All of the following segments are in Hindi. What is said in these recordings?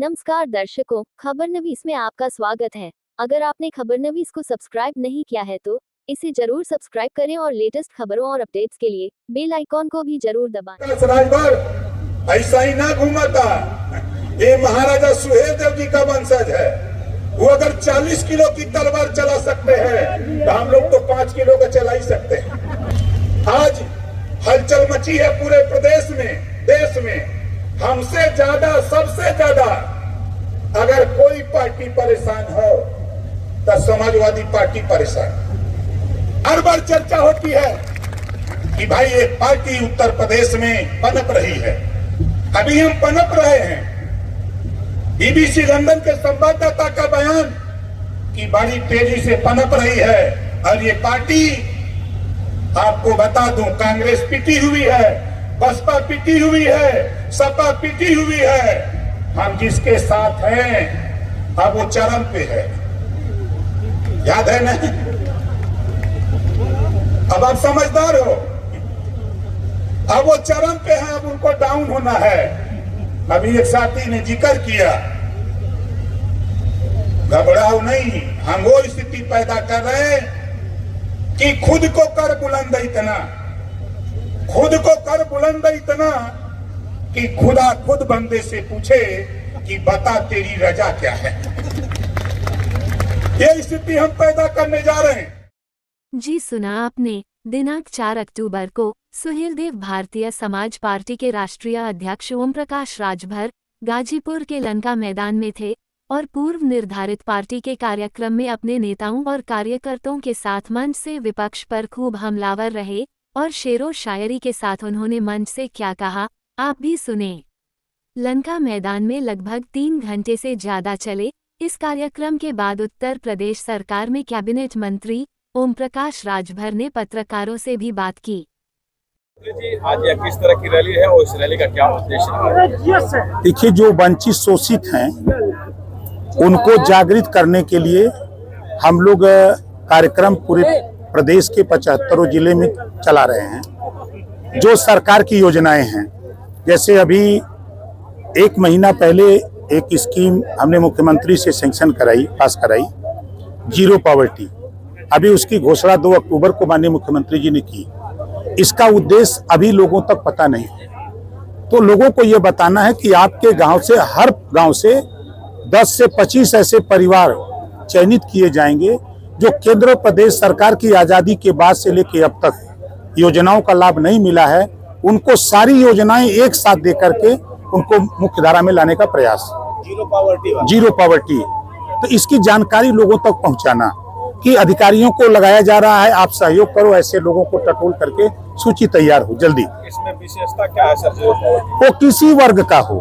नमस्कार दर्शकों, खबरनवीस में आपका स्वागत है। अगर आपने खबरनवीस को सब्सक्राइब नहीं किया है तो इसे जरूर सब्सक्राइब करें और लेटेस्ट खबरों और अपडेट्स के लिए बेल आइकॉन को भी जरूर दबाएं। राजभर ऐसा ही ना घूमता। ये महाराजा सुहेलदेव जी का वंशज है। वो अगर 40 किलो की तलवार चला सकते हैं तो हम लोग तो 5 किलो का चला ही सकते हैं। आज हलचल मची है पूरे प्रदेश में, देश में। हमसे ज्यादा, सबसे ज्यादा अगर कोई पार्टी परेशान हो तो समाजवादी पार्टी परेशान। हर बार चर्चा होती है कि भाई एक पार्टी उत्तर प्रदेश में पनप रही है। अभी हम पनप रहे हैं। बीबीसी लंदन के संवाददाता का बयान कि बड़ी तेजी से पनप रही है। और ये पार्टी, आपको बता दूं, कांग्रेस पिटी हुई है, बसपा पिटी हुई है, सपा पिटी हुई है। हम जिसके साथ हैं अब वो चरम पे है। याद है ना? अब आप समझदार हो। अब वो चरम पे है, अब उनको डाउन होना है। अभी एक साथी ने जिक्र किया, घबराओ नहीं, हम वो स्थिति पैदा कर रहे हैं कि खुद को कर बुलंद इतना, खुद को कर बुलंद इतना कि खुदा खुद बंदे से पूछे कि बता तेरी रजा क्या है। ये स्थिति हम पैदा करने जा रहे हैं। जी सुना आपने। दिनांक 4 अक्टूबर को सुहेलदेव भारतीय समाज पार्टी के राष्ट्रीय अध्यक्ष ओम प्रकाश राजभर गाजीपुर के लंका मैदान में थे और पूर्व निर्धारित पार्टी के कार्यक्रम में अपने नेताओं और कार्यकर्ताओं के साथ मंच से विपक्ष पर खूब हमलावर रहे और शेरो शायरी के साथ उन्होंने मंच से क्या कहा, आप भी सुने। लंका मैदान में लगभग 3 घंटे से ज्यादा चले इस कार्यक्रम के बाद उत्तर प्रदेश सरकार में कैबिनेट मंत्री ओम प्रकाश राजभर ने पत्रकारों से भी बात की। जी, आज यह किस तरह की रैली है और इस रैली का क्या उद्देश्य है? देखिए, जो वंचित शोषित हैं उनको जागृत करने के लिए हम लोग कार्यक्रम पूरे प्रदेश के 75 जिले में चला रहे हैं। जो सरकार की योजनाएं हैं, जैसे अभी 1 महीना पहले एक स्कीम हमने मुख्यमंत्री से सैंक्शन कराई, पास कराई, जीरो पॉवर्टी। अभी उसकी घोषणा 2 अक्टूबर को माननीय मुख्यमंत्री जी ने की। इसका उद्देश्य अभी लोगों तक पता नहीं है, तो लोगों को यह बताना है कि आपके गांव से, हर गांव से 10 से 25 ऐसे परिवार चयनित किए जाएंगे जो केंद्र प्रदेश सरकार की आजादी के बाद से लेकर अब तक योजनाओं का लाभ नहीं मिला है। उनको सारी योजनाएं एक साथ दे करके उनको मुख्य धारा में लाने का प्रयास, जीरो पॉवर्टी। तो इसकी जानकारी लोगों तक पहुंचाना कि अधिकारियों को लगाया जा रहा है, आप सहयोग करो, ऐसे लोगों को टटोल करके सूची तैयार हो जल्दी। इसमें विशेषता क्या है सर? वो किसी वर्ग का हो,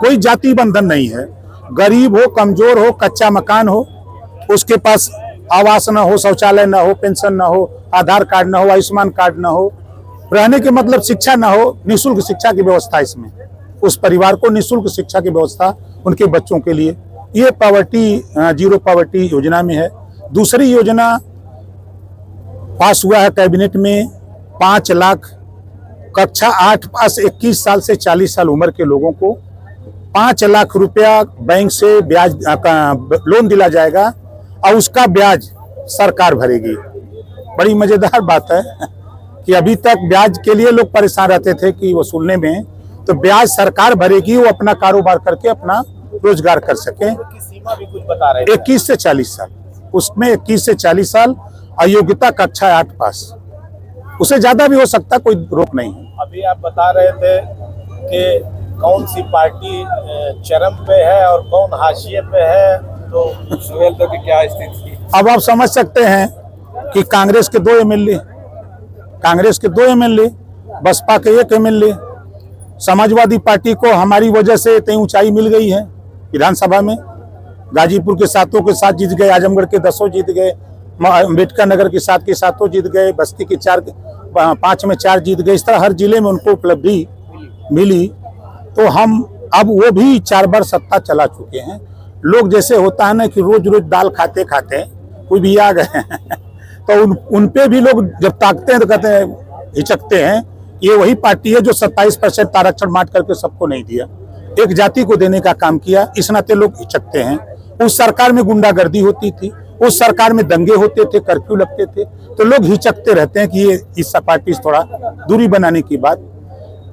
कोई जाति बंधन नहीं है। गरीब हो, कमजोर हो, कच्चा मकान हो, उसके पास आवास न हो, शौचालय न हो, पेंशन न हो, आधार कार्ड न हो, आयुष्मान कार्ड न हो, रहने के मतलब शिक्षा न हो, निःशुल्क शिक्षा की व्यवस्था इसमें, उस परिवार को निःशुल्क शिक्षा की व्यवस्था उनके बच्चों के लिए, ये पॉवर्टी, जीरो पॉवर्टी योजना में है। दूसरी योजना पास हुआ है कैबिनेट में, 5 लाख कक्षा 8 पास 21 साल से 40 साल उम्र के लोगों को 5 लाख रुपया बैंक से ब्याज लोन दिला जाएगा और उसका ब्याज सरकार भरेगी। बड़ी मजेदार बात है कि अभी तक ब्याज के लिए लोग परेशान रहते थे कि वसूलने में, तो ब्याज सरकार भरेगी, वो अपना कारोबार करके अपना रोजगार कर सके। सीमा भी कुछ बता रहे हैं, 21 से 40 साल, उसमें 21 से 40 साल, अयोग्यता कक्षा 8 पास, उससे ज्यादा भी हो सकता, कोई रोक नहीं है। अभी आप बता रहे थे कि कौन सी पार्टी चरम पे है और कौन हाशिए पे है, तो सुहेलदेव की क्या स्थिति? अब आप समझ सकते हैं कि कांग्रेस के 2 एमएलए, बसपा के 1 एमएलए, समाजवादी पार्टी को हमारी वजह से इतनी ऊंचाई मिल गई है विधानसभा में। गाजीपुर के 7 के 7 जीत गए, आजमगढ़ के 10 जीत गए, अम्बेडकर नगर के 7 के 7 जीत गए, बस्ती के 5 में 4 जीत गए। इस तरह हर जिले में उनको उपलब्धि मिली। तो हम अब वो भी 4 बार सत्ता चला चुके हैं। लोग जैसे होता है ना कि रोज रोज दाल खाते खाते कोई भी आ गए तो उन पे भी लोग जब ताकते हैं तो कहते हैं, हिचकते हैं। ये वही पार्टी है जो 27% आरक्षण बांट करके सबको नहीं दिया। एक जाति को देने का काम किया, इस नाते लोग हिचकते हैं। उस सरकार में गुंडागर्दी होती थी, उस सरकार में दंगे होते थे, कर्फ्यू लगते थे, तो लोग हिचकते रहते हैं कि ये इस पार्टी से थोड़ा दूरी बनाने की बात।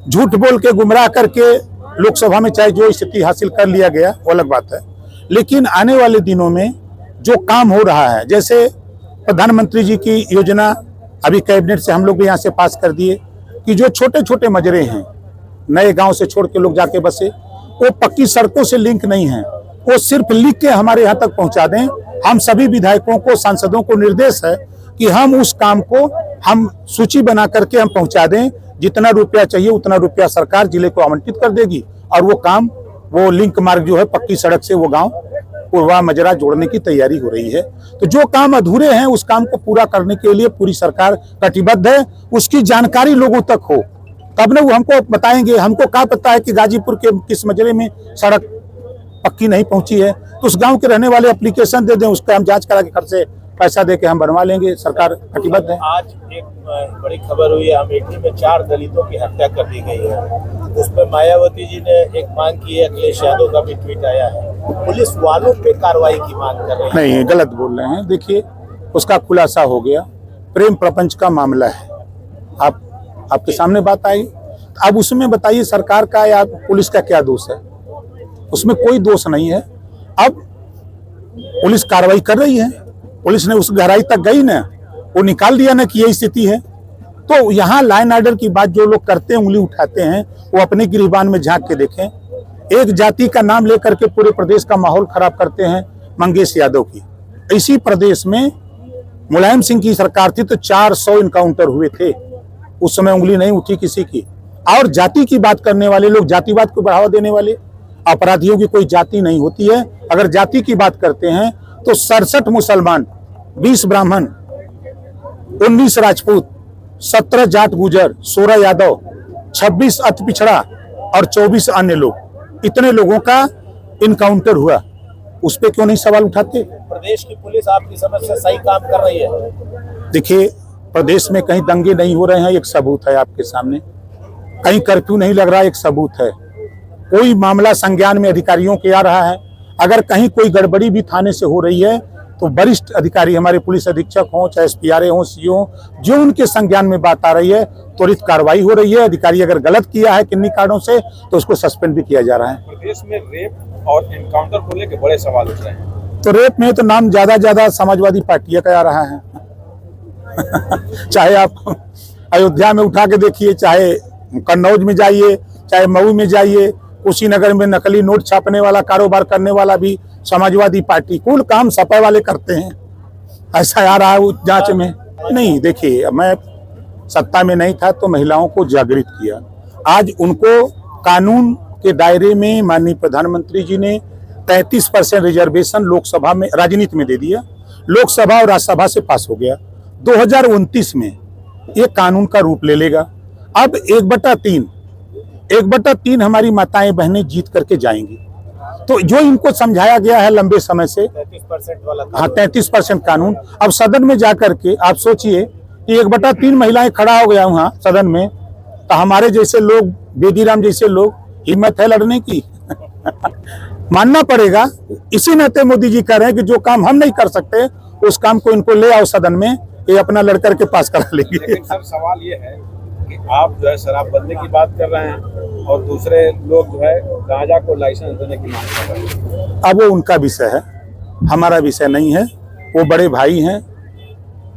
झूठ बोल के गुमराह करके लोकसभा में चाहे जो स्थिति हासिल कर लिया गया वो अलग बात है, लेकिन आने वाले दिनों में जो काम हो रहा है, जैसे प्रधानमंत्री जी की योजना अभी कैबिनेट से हम लोग भी यहाँ से पास कर दिए कि जो छोटे छोटे मजरे हैं, नए गांव से छोड़ के लोग जाके बसे, वो पक्की सड़कों से लिंक नहीं है, वो सिर्फ लिख के हमारे यहाँ तक पहुँचा दें। हम सभी विधायकों को, सांसदों को निर्देश है कि हम उस काम को हम सूची बना करके हम पहुँचा दें। जितना रुपया चाहिए उतना रुपया सरकार जिले को आवंटित कर देगी और वो काम, वो लिंक मार्ग जो है पक्की सड़क से वो गाँव पूर्वा मजरा जोड़ने की तैयारी हो रही है। तो जो काम अधूरे हैं उस काम को पूरा करने के लिए पूरी सरकार कटिबद्ध है। उसकी जानकारी लोगों तक हो तब ना वो हमको बताएंगे। हमको क्या पता है कि गाजीपुर के किस मजरे में सड़क पक्की नहीं पहुंची है, तो उस गांव के रहने वाले एप्लीकेशन दे दें, उसका हम जांच करा के खर्च से पैसा दे के हम बनवा लेंगे। सरकार कटिबद्ध है। आज एक बड़ी खबर हुई है, अमेठी में 4 दलितों की हत्या कर दी गई है। उसमें मायावती जी ने एक मांग की है, अखिलेश यादव का भी ट्वीट आया है, पुलिस वालों पे कार्रवाई की मांग कर रहे हैं। नहीं, गलत बोल रहे हैं। देखिए, उसका खुलासा हो गया, प्रेम प्रपंच का मामला है, आपके सामने बात आई। अब उसमें बताइए सरकार का या पुलिस का क्या दोष है? उसमें कोई दोष नहीं है। अब पुलिस कार्रवाई कर रही है, पुलिस ने उस गहराई तक गई ना, वो निकाल दिया ना कि यही स्थिति है। तो यहाँ लाइन ऑर्डर की बात जो लोग करते हैं, उंगली उठाते हैं, वो अपने गिरबान में झांक के देखें। एक जाति का नाम लेकर के पूरे प्रदेश का माहौल खराब करते हैं मंगेश यादव की। इसी प्रदेश में मुलायम सिंह की सरकार थी तो 400 इनकाउंटर हुए थे, उस समय उंगली नहीं उठी किसी की। और जाति की बात करने वाले लोग, जातिवाद को बढ़ावा देने वाले, अपराधियों की कोई जाति नहीं होती है। अगर जाति की बात करते हैं तो 67 मुसलमान, 20 ब्राह्मण, 19 राजपूत, 17 जाट गुजर, 16 यादव, 26 अति पिछड़ा और 24 अन्य लोग, इतने लोगों का इनकाउंटर हुआ। उस पर क्यों नहीं सवाल उठाते? प्रदेश की पुलिस आपकी समझ से सही काम कर रही है? देखिए, प्रदेश में कहीं दंगे नहीं हो रहे हैं, एक सबूत है आपके सामने। कहीं कर्फ्यू नहीं लग रहा, एक सबूत है। कोई मामला संज्ञान में अधिकारियों के आ रहा है। अगर कहीं कोई गड़बड़ी भी थाने से हो रही है तो वरिष्ठ अधिकारी, हमारे पुलिस अधीक्षक हों, चाहे SPRA हों, CO हों, जो उनके संज्ञान में बात आ रही है त्वरित कार्रवाई हो रही है। अधिकारी अगर गलत किया है किन्हीं कारणों से तो उसको सस्पेंड भी किया जा रहा है। प्रदेश में रेप और एनकाउंटर को लेकर बड़े सवाल उठ रहे हैं। तो रेप में तो नाम ज्यादा समाजवादी पार्टियां का आ रहा है। चाहे आप अयोध्या में उठा के देखिए, चाहे कन्नौज में जाइए, चाहे मऊ में जाइए, कुशीनगर में नकली नोट छापने वाला कारोबार करने वाला भी समाजवादी पार्टी। कुल काम सपा वाले करते हैं, ऐसा आ रहा है जांच में। नहीं, देखिए, मैं सत्ता में नहीं था तो महिलाओं को जागृत किया। आज उनको कानून के दायरे में माननीय प्रधानमंत्री जी ने 33% रिजर्वेशन लोकसभा में, राजनीति में दे दिया। लोकसभा और राज्यसभा से पास हो गया। 2029 में ये कानून का रूप ले लेगा। अब 1/3 हमारी माताएं बहनें जीत करके जाएंगी। तो जो इनको समझाया गया है लंबे समय से, 33% वाला, हाँ 33% कानून, अब सदन में जाकर के आप सोचिए कि 1/3 महिलाएं खड़ा हो गया वहाँ सदन में, तो हमारे जैसे लोग, बेदीराम जैसे लोग, हिम्मत है लड़ने की? मानना पड़ेगा। इसी नाते मोदी जी कह रहे हैं कि जो काम हम नहीं कर सकते उस काम को इनको ले आओ सदन में, ये अपना लड़कर के पास करा लेंगे। लेकिन सर सवाल ये है कि आप जो है शराबबंदी की बात कर रहे हैं और दूसरे लोग जो है गांजा को लाइसेंस देने की मांग कर रहे हैं। अब वो उनका विषय है, हमारा विषय नहीं है। वो बड़े भाई हैं,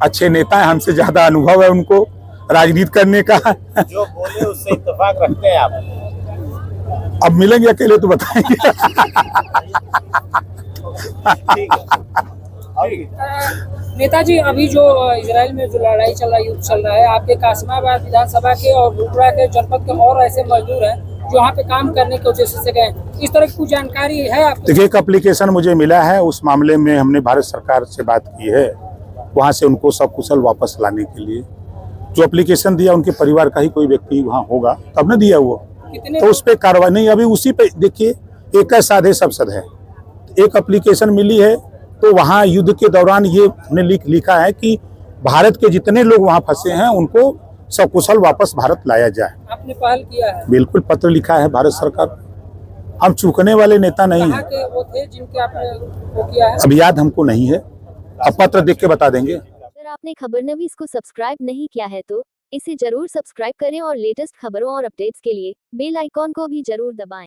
अच्छे नेता हैं, हमसे ज्यादा अनुभव है उनको राजनीति करने का। जो बोले उससे इत्तेफाक रखते हैं आप? अब मिलेंगे अकेले तो बताएंगे। ठीक है। नेताजी, अभी जो इजराइल में जो लड़ाई चल रहा है, युद्ध चल रहा है, आपके कासमाबाद विधानसभा के और रुपड़ा के जनपद के और ऐसे मजदूर हैं जो यहाँ पे काम करने की वजह से गए, इस तरह की कुछ जानकारी है आपको? देखिए, एक एप्लीकेशन मुझे मिला है, उस मामले में हमने भारत सरकार से बात की है, वहाँ से उनको सकुशल वापस लाने के लिए। जो एप्लीकेशन दिया उनके परिवार का ही कोई व्यक्ति वहाँ होगा तब न दिया वो, तो उस पर कार्रवाई नहीं। अभी उसी पे देखिए, एक साधे सब सद है। एक एप्लीकेशन मिली है तो वहाँ युद्ध के दौरान ये हमने लिखा है कि भारत के जितने लोग वहाँ फंसे हैं उनको सकुशल वापस भारत लाया जाए। आपने पहल किया है? बिल्कुल, पत्र लिखा है भारत सरकार। हम चूकने वाले नेता नहीं कहाँ हैं। के वो थे जिनके आपने वो किया है? अब याद हमको नहीं है, अब पत्र देख के बता देंगे। अगर आपने खबरनवीस को सब्सक्राइब नहीं किया है तो इसे जरूर सब्सक्राइब करें और लेटेस्ट खबरों और अपडेट्स के लिए बेल आइकॉन को भी जरूर दबाएं।